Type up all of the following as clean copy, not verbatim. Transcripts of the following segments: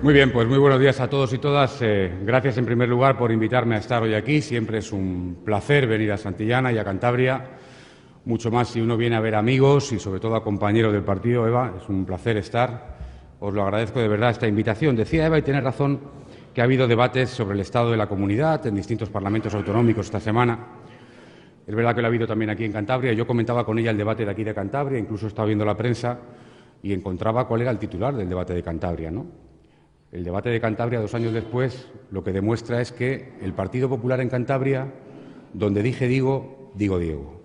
Muy bien, pues muy buenos días a todos y todas. Gracias en primer lugar por invitarme a estar hoy aquí. Siempre es un placer venir a Santillana y a Cantabria. Mucho más si uno viene a ver amigos y sobre todo a compañeros del partido. Eva, es un placer estar. Os lo agradezco de verdad esta invitación. Decía Eva, y tiene razón, que ha habido debates sobre el estado de la comunidad en distintos parlamentos autonómicos esta semana. Es verdad que lo ha habido también aquí en Cantabria. Yo comentaba con ella el debate de aquí de Cantabria, incluso he estado viendo la prensa y encontraba cuál era el titular del debate de Cantabria, ¿no? El debate de Cantabria, 2 años después, lo que demuestra es que el Partido Popular en Cantabria, donde dije digo, digo Diego.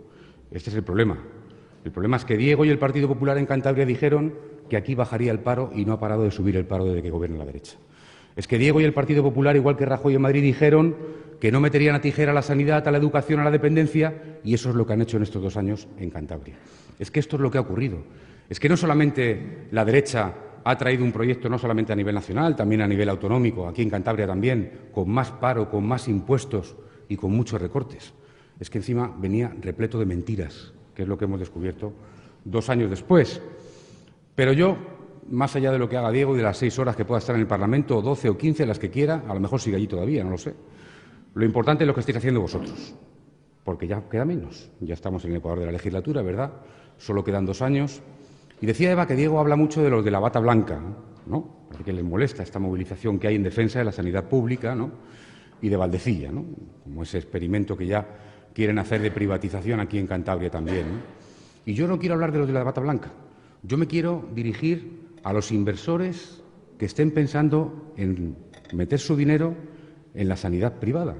Este es el problema. El problema es que Diego y el Partido Popular en Cantabria dijeron que aquí bajaría el paro y no ha parado de subir el paro desde que gobierna la derecha. Es que Diego y el Partido Popular, igual que Rajoy en Madrid, dijeron que no meterían a tijera a la sanidad, a la educación, a la dependencia, y eso es lo que han hecho en estos 2 años en Cantabria. Es que esto es lo que ha ocurrido. Es que no solamente la derecha ha traído un proyecto no solamente a nivel nacional, también a nivel autonómico, aquí en Cantabria también, con más paro, con más impuestos y con muchos recortes. Es que encima venía repleto de mentiras, que es lo que hemos descubierto 2 años después. Pero yo, más allá de lo que haga Diego y de las 6 horas que pueda estar en el Parlamento, o 12 o 15, las que quiera, a lo mejor sigue allí todavía, no lo sé. Lo importante es lo que estáis haciendo vosotros, porque ya queda menos. Ya estamos en el Ecuador de la legislatura, ¿verdad? Solo quedan 2 años. Y decía Eva que Diego habla mucho de los de la bata blanca, ¿no? Porque les molesta esta movilización que hay en defensa de la sanidad pública, ¿no? Y de Valdecilla, ¿no? Como ese experimento que ya quieren hacer de privatización aquí en Cantabria también, ¿no? Y yo no quiero hablar de los de la bata blanca. Yo me quiero dirigir a los inversores que estén pensando en meter su dinero en la sanidad privada,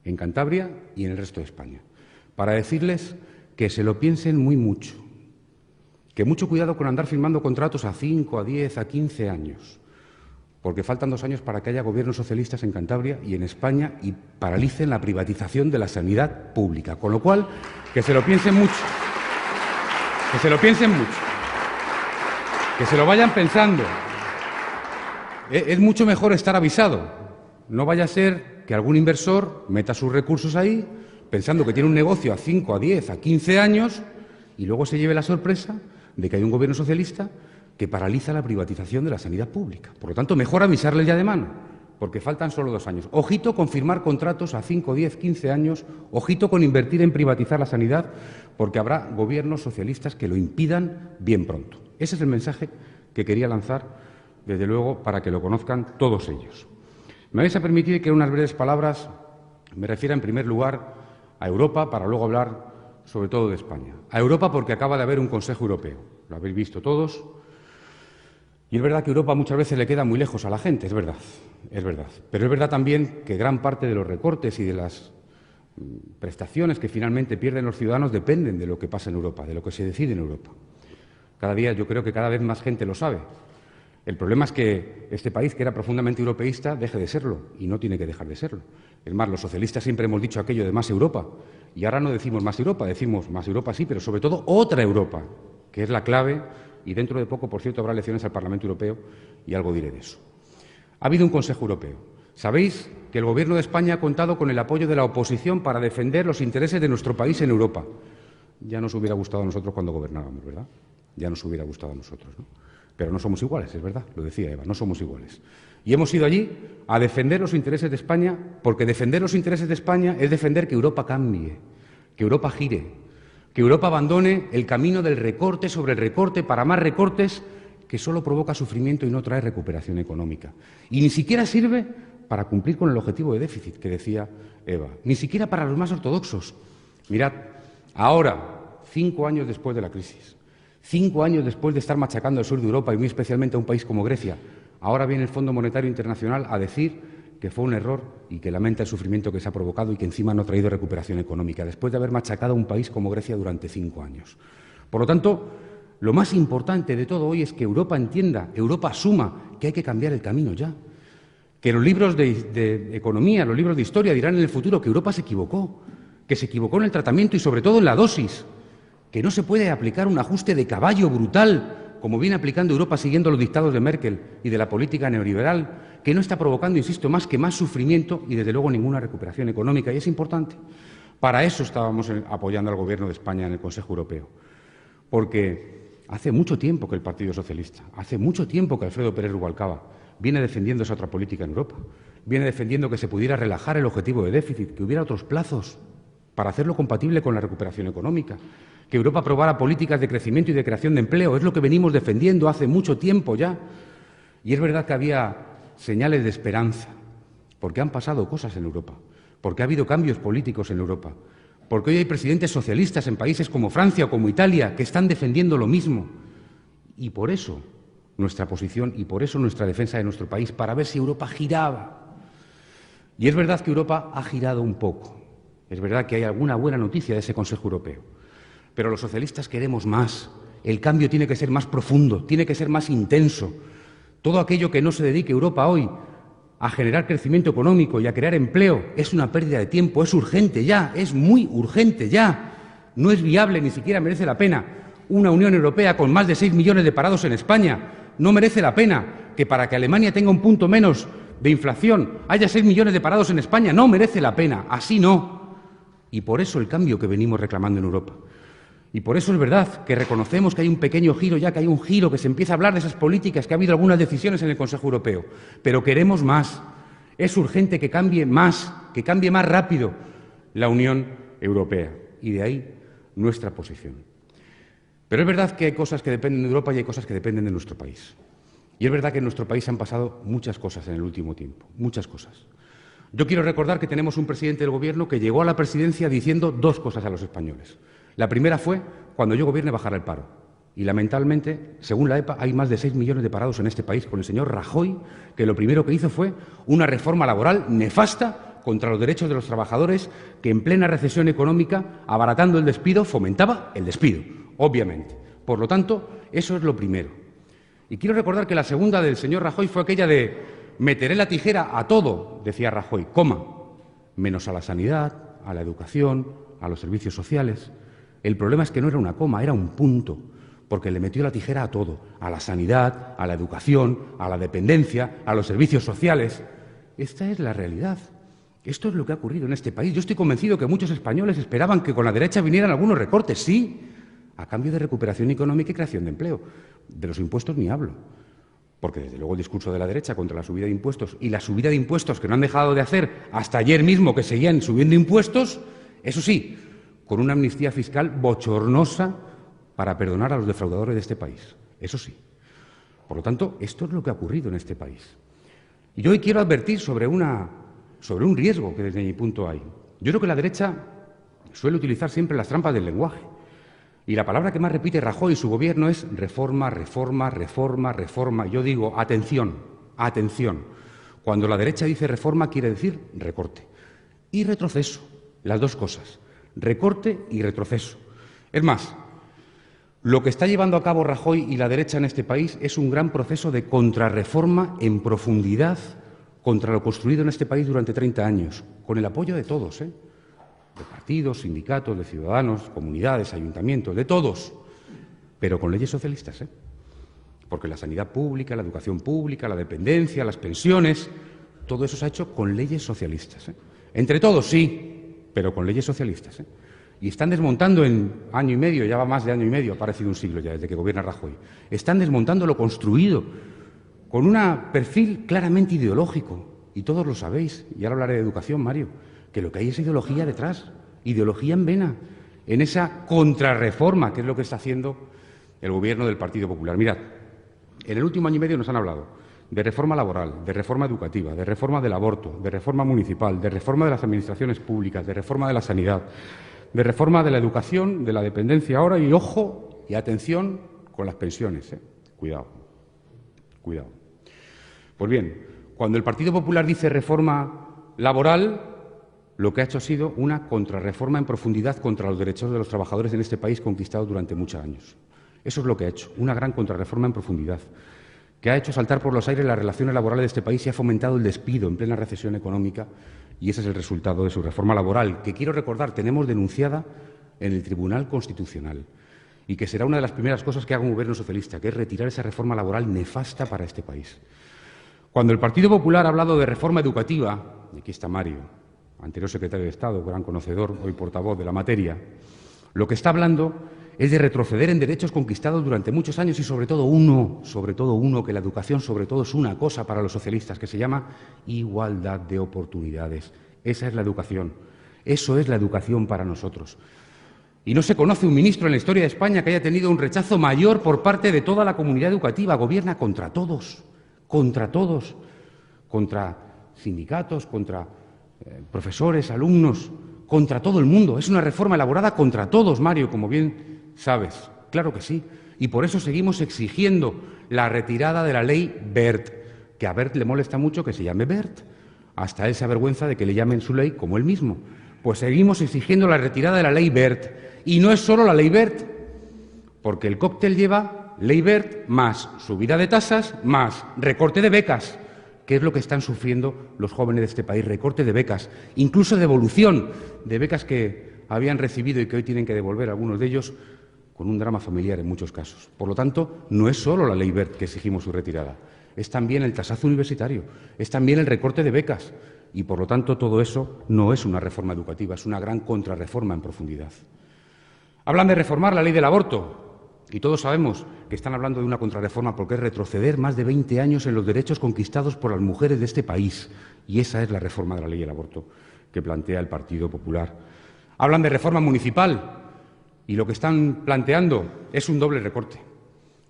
en Cantabria y en el resto de España, para decirles que se lo piensen muy mucho. Que mucho cuidado con andar firmando contratos a 5, a 10, a 15 años, porque faltan 2 años para que haya gobiernos socialistas en Cantabria y en España y paralicen la privatización de la sanidad pública. Con lo cual, que se lo piensen mucho, que se lo piensen mucho, que se lo vayan pensando. Es mucho mejor estar avisado. No vaya a ser que algún inversor meta sus recursos ahí pensando que tiene un negocio a 5, a 10, a 15 años y luego se lleve la sorpresa de que hay un gobierno socialista que paraliza la privatización de la sanidad pública. Por lo tanto, mejor avisarles ya de mano, porque faltan solo 2 años. Ojito con firmar contratos a 5, 10, 15 años, ojito con invertir en privatizar la sanidad, porque habrá gobiernos socialistas que lo impidan bien pronto. Ese es el mensaje que quería lanzar, desde luego, para que lo conozcan todos ellos. Me vais a permitir que en unas breves palabras me refiera en primer lugar a Europa, para luego hablar sobre todo de España. A Europa porque acaba de haber un Consejo Europeo. Lo habéis visto todos. Y es verdad que Europa muchas veces le queda muy lejos a la gente, es verdad. Pero es verdad también que gran parte de los recortes y de las prestaciones que finalmente pierden los ciudadanos dependen de lo que pasa en Europa, de lo que se decide en Europa. Cada día yo creo que cada vez más gente lo sabe. El problema es que este país, que era profundamente europeísta, deje de serlo, y no tiene que dejar de serlo. Es más, los socialistas siempre hemos dicho aquello de más Europa, y ahora no decimos más Europa, decimos más Europa sí, pero sobre todo otra Europa, que es la clave, y dentro de poco, por cierto, habrá elecciones al Parlamento Europeo, y algo diré de eso. Ha habido un Consejo Europeo. Sabéis que el Gobierno de España ha contado con el apoyo de la oposición para defender los intereses de nuestro país en Europa. Ya nos hubiera gustado a nosotros cuando gobernábamos, ¿verdad? Ya nos hubiera gustado a nosotros, ¿no? Pero no somos iguales, es verdad, lo decía Eva, no somos iguales. Y hemos ido allí a defender los intereses de España, porque defender los intereses de España es defender que Europa cambie, que Europa gire, que Europa abandone el camino del recorte sobre el recorte para más recortes, que solo provoca sufrimiento y no trae recuperación económica. Y ni siquiera sirve para cumplir con el objetivo de déficit que decía Eva, ni siquiera para los más ortodoxos. Mirad, ahora, 5 años después de la crisis, 5 años después de estar machacando al sur de Europa y muy especialmente a un país como Grecia, ahora viene el Fondo Monetario Internacional a decir que fue un error y que lamenta el sufrimiento que se ha provocado y que encima no ha traído recuperación económica, después de haber machacado a un país como Grecia durante 5 años. Por lo tanto, lo más importante de todo hoy es que Europa entienda, Europa asuma que hay que cambiar el camino ya. Que los libros de economía, los libros de historia dirán en el futuro que Europa se equivocó en el tratamiento y sobre todo en la dosis, que no se puede aplicar un ajuste de caballo brutal, como viene aplicando Europa siguiendo los dictados de Merkel y de la política neoliberal, que no está provocando, insisto, más que más sufrimiento y, desde luego, ninguna recuperación económica. Y es importante. Para eso estábamos apoyando al Gobierno de España en el Consejo Europeo. Porque hace mucho tiempo que el Partido Socialista, hace mucho tiempo que Alfredo Pérez Rubalcaba viene defendiendo esa otra política en Europa. Viene defendiendo que se pudiera relajar el objetivo de déficit, que hubiera otros plazos para hacerlo compatible con la recuperación económica, que Europa aprobara políticas de crecimiento y de creación de empleo. Es lo que venimos defendiendo hace mucho tiempo ya. Y es verdad que había señales de esperanza, porque han pasado cosas en Europa, porque ha habido cambios políticos en Europa, porque hoy hay presidentes socialistas en países como Francia o como Italia que están defendiendo lo mismo. Y por eso nuestra posición y por eso nuestra defensa de nuestro país, para ver si Europa giraba. Y es verdad que Europa ha girado un poco. Es verdad que hay alguna buena noticia de ese Consejo Europeo. Pero los socialistas queremos más. El cambio tiene que ser más profundo, tiene que ser más intenso. Todo aquello que no se dedique Europa hoy a generar crecimiento económico y a crear empleo es una pérdida de tiempo, es urgente ya, es muy urgente ya. No es viable, ni siquiera merece la pena una Unión Europea con más de 6 millones de parados en España. No merece la pena que para que Alemania tenga un punto menos de inflación haya 6 millones de parados en España. No merece la pena, así no. Y por eso el cambio que venimos reclamando en Europa. Y por eso es verdad que reconocemos que hay un pequeño giro ya, que hay un giro, que se empieza a hablar de esas políticas, que ha habido algunas decisiones en el Consejo Europeo. Pero queremos más. Es urgente que cambie más rápido la Unión Europea. Y de ahí nuestra posición. Pero es verdad que hay cosas que dependen de Europa y hay cosas que dependen de nuestro país. Y es verdad que en nuestro país han pasado muchas cosas en el último tiempo, muchas cosas. Yo quiero recordar que tenemos un presidente del Gobierno que llegó a la presidencia diciendo dos cosas a los españoles. La primera fue, cuando yo gobierne bajará el paro. Y lamentablemente, según la EPA, hay más de 6 millones de parados en este país con el señor Rajoy, que lo primero que hizo fue una reforma laboral nefasta contra los derechos de los trabajadores, que en plena recesión económica, abaratando el despido, fomentaba el despido, obviamente. Por lo tanto, eso es lo primero. Y quiero recordar que la segunda del señor Rajoy fue aquella de meteré la tijera a todo, decía Rajoy, menos a la sanidad, a la educación, a los servicios sociales. El problema es que no era una coma, era un punto, porque le metió la tijera a todo, a la sanidad, a la educación, a la dependencia, a los servicios sociales. Esta es la realidad. Esto es lo que ha ocurrido en este país. Yo estoy convencido que muchos españoles esperaban que con la derecha vinieran algunos recortes, sí, a cambio de recuperación económica y creación de empleo. De los impuestos ni hablo, porque desde luego el discurso de la derecha contra la subida de impuestos y la subida de impuestos que no han dejado de hacer hasta ayer mismo, que seguían subiendo impuestos, eso sí, con una amnistía fiscal bochornosa para perdonar a los defraudadores de este país. Eso sí. Por lo tanto, esto es lo que ha ocurrido en este país. Y yo hoy quiero advertir sobre un riesgo que desde mi punto hay. Yo creo que la derecha suele utilizar siempre las trampas del lenguaje. Y la palabra que más repite Rajoy y su gobierno es reforma, reforma, reforma, reforma. Yo digo, atención, atención. Cuando la derecha dice reforma quiere decir recorte. Y retroceso, las dos cosas. Recorte y retroceso. Es más, lo que está llevando a cabo Rajoy y la derecha en este país es un gran proceso de contrarreforma en profundidad contra lo construido en este país durante 30 años, con el apoyo de todos, de partidos, sindicatos, de ciudadanos, comunidades, ayuntamientos, de todos, pero con leyes socialistas, porque la sanidad pública, la educación pública, la dependencia, las pensiones, todo eso se ha hecho con leyes socialistas. Entre todos, sí, pero con leyes socialistas. Y están desmontando en año y medio, ya va más de año y medio, ha parecido un siglo ya desde que gobierna Rajoy, están desmontando lo construido con un perfil claramente ideológico, y todos lo sabéis, y ahora hablaré de educación, Mario, que lo que hay es ideología detrás, ideología en vena, en esa contrarreforma, que es lo que está haciendo el Gobierno del Partido Popular. Mirad, en el último año y medio nos han hablado de reforma laboral, de reforma educativa, de reforma del aborto, de reforma municipal, de reforma de las administraciones públicas, de reforma de la sanidad, de reforma de la educación, de la dependencia ahora, y ojo y atención con las pensiones. Cuidado, cuidado. Pues bien, cuando el Partido Popular dice reforma laboral, lo que ha hecho ha sido una contrarreforma en profundidad contra los derechos de los trabajadores en este país conquistados durante muchos años. Eso es lo que ha hecho, una gran contrarreforma en profundidad, que ha hecho saltar por los aires las relaciones laborales de este país y ha fomentado el despido en plena recesión económica, y ese es el resultado de su reforma laboral, que quiero recordar tenemos denunciada en el Tribunal Constitucional y que será una de las primeras cosas que haga un gobierno socialista, que es retirar esa reforma laboral nefasta para este país. Cuando el Partido Popular ha hablado de reforma educativa, y aquí está Mario, anterior secretario de Estado, gran conocedor, hoy portavoz de la materia, lo que está hablando es de retroceder en derechos conquistados durante muchos años y sobre todo uno, que la educación sobre todo es una cosa para los socialistas, que se llama igualdad de oportunidades. Esa es la educación. Eso es la educación para nosotros. Y no se conoce un ministro en la historia de España que haya tenido un rechazo mayor por parte de toda la comunidad educativa. Gobierna contra todos, contra sindicatos, contra profesores, alumnos, contra todo el mundo. Es una reforma elaborada contra todos, Mario, como bien sabes. Claro que sí. Y por eso seguimos exigiendo la retirada de la ley Wert, que a Wert le molesta mucho que se llame Wert. Hasta él se avergüenza de que le llamen su ley como él mismo. Pues seguimos exigiendo la retirada de la ley Wert. Y no es solo la ley Wert, porque el cóctel lleva ley Wert más subida de tasas más recorte de becas, que es lo que están sufriendo los jóvenes de este país, recorte de becas, incluso devolución de becas que habían recibido y que hoy tienen que devolver algunos de ellos con un drama familiar en muchos casos. Por lo tanto, no es solo la ley Wert que exigimos su retirada, es también el tasazo universitario, es también el recorte de becas y, por lo tanto, todo eso no es una reforma educativa, es una gran contrarreforma en profundidad. Hablan de reformar la ley del aborto. Y todos sabemos que están hablando de una contrarreforma porque es retroceder más de 20 años en los derechos conquistados por las mujeres de este país. Y esa es la reforma de la ley del aborto que plantea el Partido Popular. Hablan de reforma municipal y lo que están planteando es un doble recorte.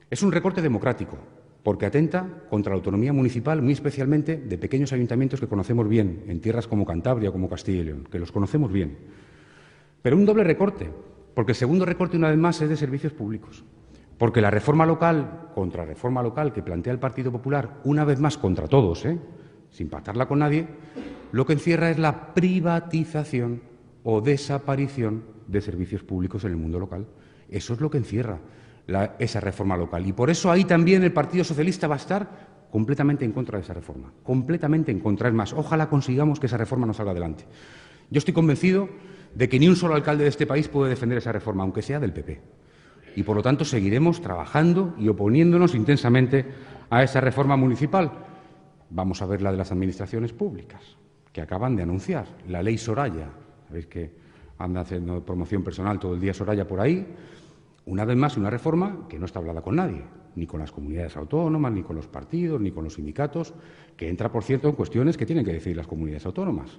Es un recorte democrático porque atenta contra la autonomía municipal, muy especialmente de pequeños ayuntamientos que conocemos bien, en tierras como Cantabria, como Castilla y León, que los conocemos bien. Pero un doble recorte, porque el segundo recorte, una vez más, es de servicios públicos. Porque la reforma local, contrarreforma local que plantea el Partido Popular, una vez más contra todos, sin pactarla con nadie, lo que encierra es la privatización o desaparición de servicios públicos en el mundo local. Eso es lo que encierra esa reforma local. Y por eso ahí también el Partido Socialista va a estar completamente en contra de esa reforma. Completamente en contra. Es más, ojalá consigamos que esa reforma no salga adelante. Yo estoy convencido de que ni un solo alcalde de este país puede defender esa reforma, aunque sea del PP. Y, por lo tanto, seguiremos trabajando y oponiéndonos intensamente a esa reforma municipal. Vamos a ver la de las administraciones públicas, que acaban de anunciar, la ley Soraya. Sabéis que anda haciendo promoción personal todo el día Soraya por ahí. Una vez más, una reforma que no está hablada con nadie, ni con las comunidades autónomas, ni con los partidos, ni con los sindicatos, que entra, por cierto, en cuestiones que tienen que decidir las comunidades autónomas.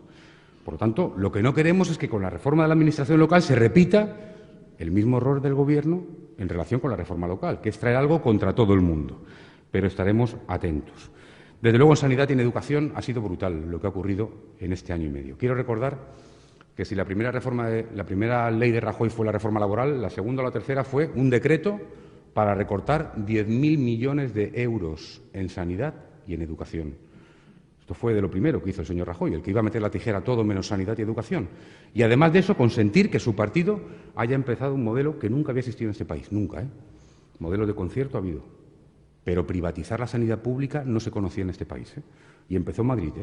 Por lo tanto, lo que no queremos es que con la reforma de la Administración local se repita el mismo error del Gobierno en relación con la reforma local, que es traer algo contra todo el mundo. Pero estaremos atentos. Desde luego, en sanidad y en educación ha sido brutal lo que ha ocurrido en este año y medio. Quiero recordar que si la primera ley de Rajoy fue la reforma laboral, la segunda o la tercera fue un decreto para recortar 10.000 millones de euros en sanidad y en educación. Esto fue de lo primero que hizo el señor Rajoy, el que iba a meter la tijera a todo menos sanidad y educación. Y además de eso, consentir que su partido haya empezado un modelo que nunca había existido en este país, nunca. Modelo de concierto ha habido, pero privatizar la sanidad pública no se conocía en este país. Y empezó en Madrid.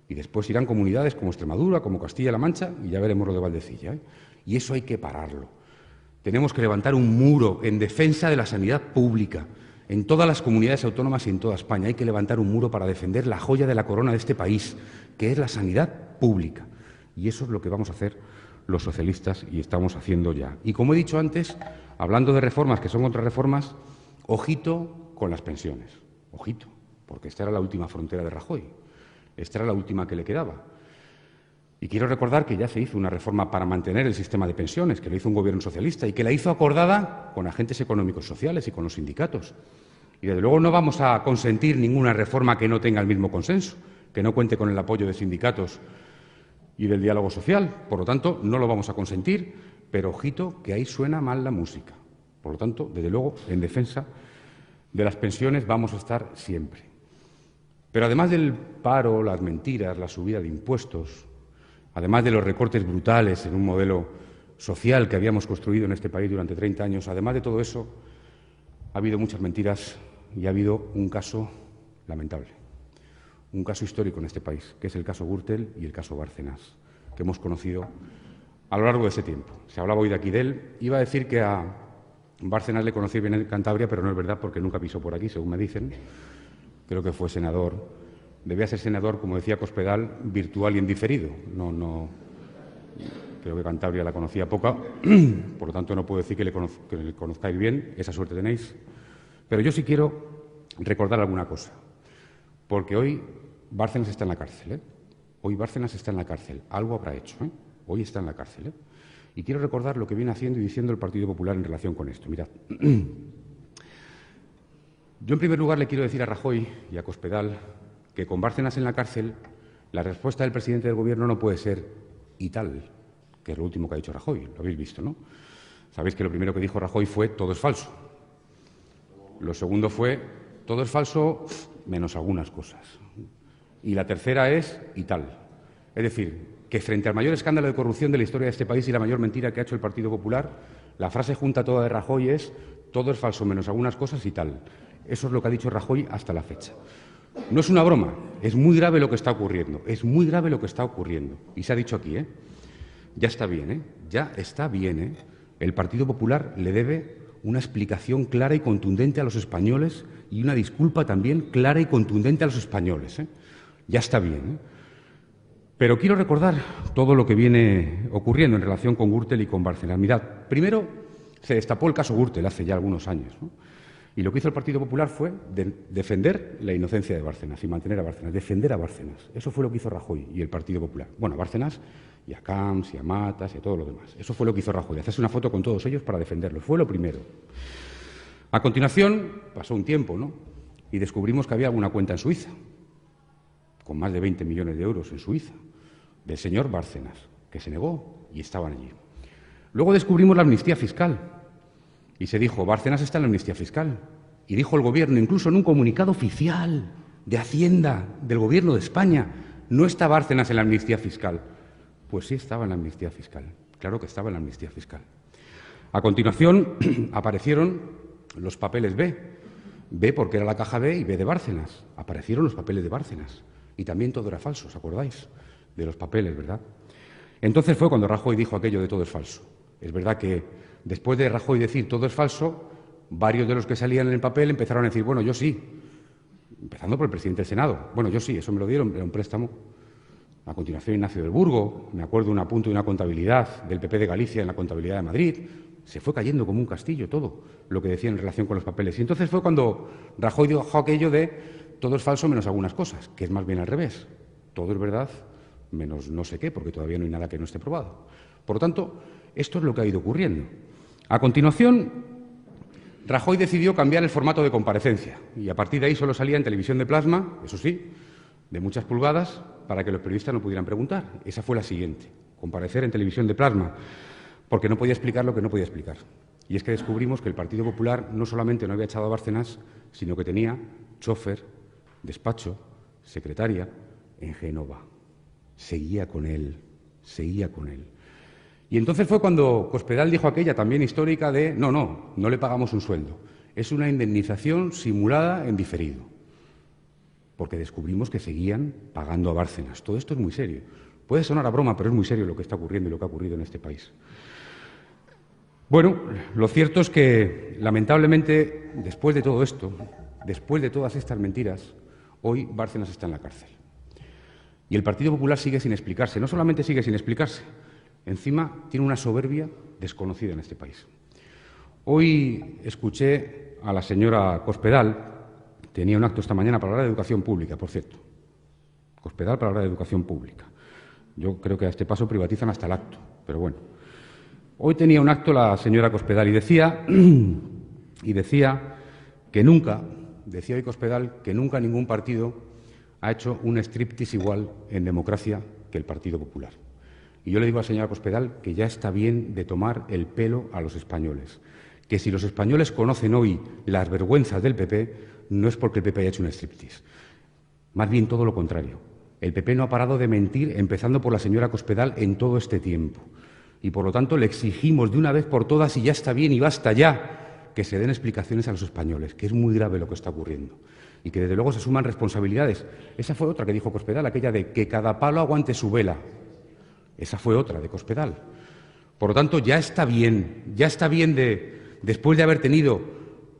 Y después irán comunidades como Extremadura, como Castilla-La Mancha, y ya veremos lo de Valdecilla. Y eso hay que pararlo. Tenemos que levantar un muro en defensa de la sanidad pública. En todas las comunidades autónomas y en toda España hay que levantar un muro para defender la joya de la corona de este país, que es la sanidad pública. Y eso es lo que vamos a hacer los socialistas y estamos haciendo ya. Y como he dicho antes, hablando de reformas que son contrarreformas, ojito con las pensiones. Ojito, porque esta era la última frontera de Rajoy. Esta era la última que le quedaba. Y quiero recordar que ya se hizo una reforma para mantener el sistema de pensiones, que lo hizo un Gobierno socialista y que la hizo acordada con agentes económicos sociales y con los sindicatos. Y, desde luego, no vamos a consentir ninguna reforma que no tenga el mismo consenso, que no cuente con el apoyo de sindicatos y del diálogo social. Por lo tanto, no lo vamos a consentir, pero ojito que ahí suena mal la música. Por lo tanto, desde luego, en defensa de las pensiones vamos a estar siempre. Pero además del paro, las mentiras, la subida de impuestos, además de los recortes brutales en un modelo social que habíamos construido en este país durante 30 años, además de todo eso, ha habido muchas mentiras y ha habido un caso lamentable, un caso histórico en este país, que es el caso Gürtel y el caso Bárcenas, que hemos conocido a lo largo de ese tiempo. Se hablaba hoy de aquí de él. Iba a decir que a Bárcenas le conocí bien en Cantabria, pero no es verdad porque nunca pisó por aquí, según me dicen. Creo que fue senador. Debía ser senador, como decía Cospedal, virtual y en diferido. No creo que Cantabria la conocía poca, por lo tanto no puedo decir que le conozcáis bien, esa suerte tenéis. Pero yo sí quiero recordar alguna cosa, porque hoy Bárcenas está en la cárcel, ¿eh? Hoy Bárcenas está en la cárcel, algo habrá hecho, ¿eh? Hoy está en la cárcel, ¿eh? Y quiero recordar lo que viene haciendo y diciendo el Partido Popular en relación con esto. Mirad, yo en primer lugar le quiero decir a Rajoy y a Cospedal que con Bárcenas en la cárcel la respuesta del presidente del Gobierno no puede ser y tal, que es lo último que ha dicho Rajoy, lo habéis visto, ¿no? Sabéis que lo primero que dijo Rajoy fue todo es falso. Lo segundo fue todo es falso menos algunas cosas. Y la tercera es y tal. Es decir, que frente al mayor escándalo de corrupción de la historia de este país y la mayor mentira que ha hecho el Partido Popular, la frase junta toda de Rajoy es todo es falso menos algunas cosas y tal. Eso es lo que ha dicho Rajoy hasta la fecha. No es una broma, es muy grave lo que está ocurriendo, es muy grave lo que está ocurriendo. Y se ha dicho aquí, ¿eh? Ya está bien, ¿eh? Ya está bien, ¿eh? El Partido Popular le debe una explicación clara y contundente a los españoles y una disculpa también clara y contundente a los españoles, ¿eh? Ya está bien, ¿eh? Pero quiero recordar todo lo que viene ocurriendo en relación con Gürtel y con Bárcenas. Mirad, primero se destapó el caso Gürtel hace ya algunos años, ¿no? Y lo que hizo el Partido Popular fue defender la inocencia de Bárcenas y mantener a Bárcenas, defender a Bárcenas. Eso fue lo que hizo Rajoy y el Partido Popular. Bueno, a Bárcenas y a Camps y a Matas y a todo lo demás. Eso fue lo que hizo Rajoy, hacerse una foto con todos ellos para defenderlos. Fue lo primero. A continuación, pasó un tiempo, ¿no? Y descubrimos que había alguna cuenta en Suiza, con más de 20 millones de euros en Suiza, del señor Bárcenas, que se negó y estaban allí. Luego descubrimos la amnistía fiscal y se dijo, Bárcenas está en la amnistía fiscal. Y dijo el Gobierno, incluso en un comunicado oficial de Hacienda del Gobierno de España, no está Bárcenas en la amnistía fiscal. Pues sí estaba en la amnistía fiscal, claro que estaba en la amnistía fiscal. A continuación aparecieron los papeles B. B porque era la caja B y B de Bárcenas. Aparecieron los papeles de Bárcenas. Y también todo era falso, ¿os acordáis? De los papeles, ¿verdad? Entonces fue cuando Rajoy dijo aquello de todo es falso. Es verdad que después de Rajoy decir todo es falso, varios de los que salían en el papel empezaron a decir, bueno, yo sí, empezando por el presidente del Senado. Bueno, yo sí, eso me lo dieron, era un préstamo. A continuación Ignacio del Burgo, me acuerdo un apunte de una contabilidad del PP de Galicia en la contabilidad de Madrid. Se fue cayendo como un castillo todo lo que decía en relación con los papeles. Y entonces fue cuando Rajoy dijo aquello de todo es falso menos algunas cosas, que es más bien al revés. Todo es verdad menos no sé qué, porque todavía no hay nada que no esté probado. Por lo tanto, esto es lo que ha ido ocurriendo. A continuación, Rajoy decidió cambiar el formato de comparecencia y a partir de ahí solo salía en televisión de plasma, eso sí, de muchas pulgadas, para que los periodistas no pudieran preguntar. Esa fue la siguiente, comparecer en televisión de plasma, porque no podía explicar lo que no podía explicar. Y es que descubrimos que el Partido Popular no solamente no había echado a Bárcenas, sino que tenía chofer, despacho, secretaria en Génova. Seguía con él, seguía con él. Y entonces fue cuando Cospedal dijo aquella también histórica de no le pagamos un sueldo, es una indemnización simulada en diferido, porque descubrimos que seguían pagando a Bárcenas. Todo esto es muy serio. Puede sonar a broma, pero es muy serio lo que está ocurriendo y lo que ha ocurrido en este país. Bueno, lo cierto es que, lamentablemente, después de todo esto, después de todas estas mentiras, hoy Bárcenas está en la cárcel. Y el Partido Popular sigue sin explicarse. No solamente sigue sin explicarse, encima tiene una soberbia desconocida en este país. Hoy escuché a la señora Cospedal, tenía un acto esta mañana para hablar de educación pública, por cierto. Cospedal para hablar de educación pública. Yo creo que a este paso privatizan hasta el acto, pero bueno. Hoy tenía un acto la señora Cospedal y decía que nunca, decía hoy Cospedal, que nunca ningún partido ha hecho un striptease igual en democracia que el Partido Popular. Y yo le digo a la señora Cospedal que ya está bien de tomar el pelo a los españoles, que si los españoles conocen hoy las vergüenzas del PP, no es porque el PP haya hecho un striptease. Más bien todo lo contrario. El PP no ha parado de mentir, empezando por la señora Cospedal, en todo este tiempo. Y, por lo tanto, le exigimos de una vez por todas, y ya está bien y basta ya, que se den explicaciones a los españoles, que es muy grave lo que está ocurriendo. Y que, desde luego, se suman responsabilidades. Esa fue otra que dijo Cospedal, aquella de que cada palo aguante su vela. Esa fue otra de Cospedal. Por lo tanto, ya está bien después de haber tenido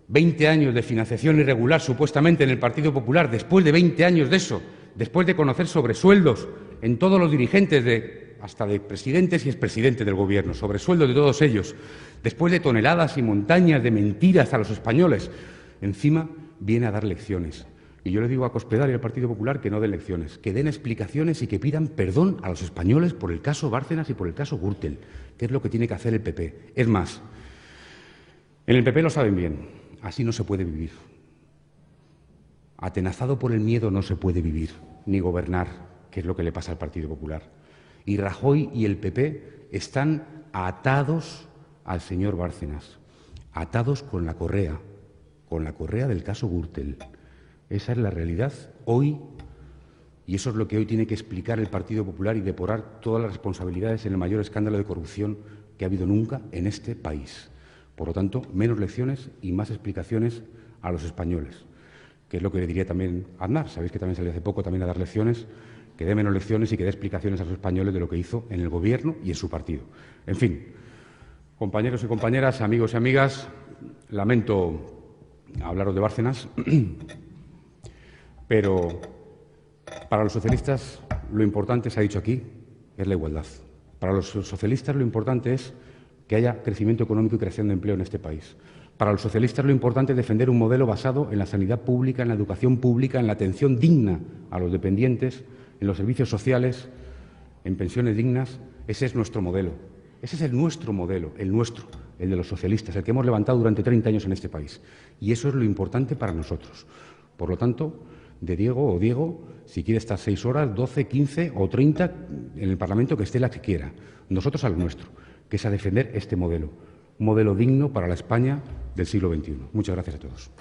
20 años de financiación irregular, supuestamente, en el Partido Popular, después de 20 años de eso, después de conocer sobresueldos en todos los dirigentes de hasta de presidentes y expresidentes del Gobierno, sobre sueldos de todos ellos, después de toneladas y montañas de mentiras a los españoles, encima viene a dar lecciones. Y yo le digo a Cospedal y al Partido Popular que no den lecciones, que den explicaciones y que pidan perdón a los españoles por el caso Bárcenas y por el caso Gürtel, que es lo que tiene que hacer el PP. Es más, en el PP lo saben bien, así no se puede vivir. Atenazado por el miedo no se puede vivir, ni gobernar, que es lo que le pasa al Partido Popular. Y Rajoy y el PP están atados al señor Bárcenas, atados con la correa del caso Gürtel. Esa es la realidad hoy, y eso es lo que hoy tiene que explicar el Partido Popular y depurar todas las responsabilidades en el mayor escándalo de corrupción que ha habido nunca en este país. Por lo tanto, menos lecciones y más explicaciones a los españoles, que es lo que le diría también a Aznar. Sabéis que también salió hace poco también a dar lecciones, que dé menos lecciones y que dé explicaciones a los españoles de lo que hizo en el Gobierno y en su partido. En fin, compañeros y compañeras, amigos y amigas, lamento hablaros de Bárcenas, pero para los socialistas lo importante, se ha dicho aquí, es la igualdad. Para los socialistas lo importante es que haya crecimiento económico y creación de empleo en este país. Para los socialistas lo importante es defender un modelo basado en la sanidad pública, en la educación pública, en la atención digna a los dependientes, en los servicios sociales, en pensiones dignas. Ese es nuestro modelo. Ese es nuestro modelo, el nuestro, el de los socialistas, el que hemos levantado durante 30 años en este país. Y eso es lo importante para nosotros. Por lo tanto, de Diego, si quiere estar 6 horas, 12, 15 o 30 en el Parlamento, que esté la que quiera. Nosotros a lo nuestro, que es a defender este modelo. Un modelo digno para la España del siglo XXI. Muchas gracias a todos.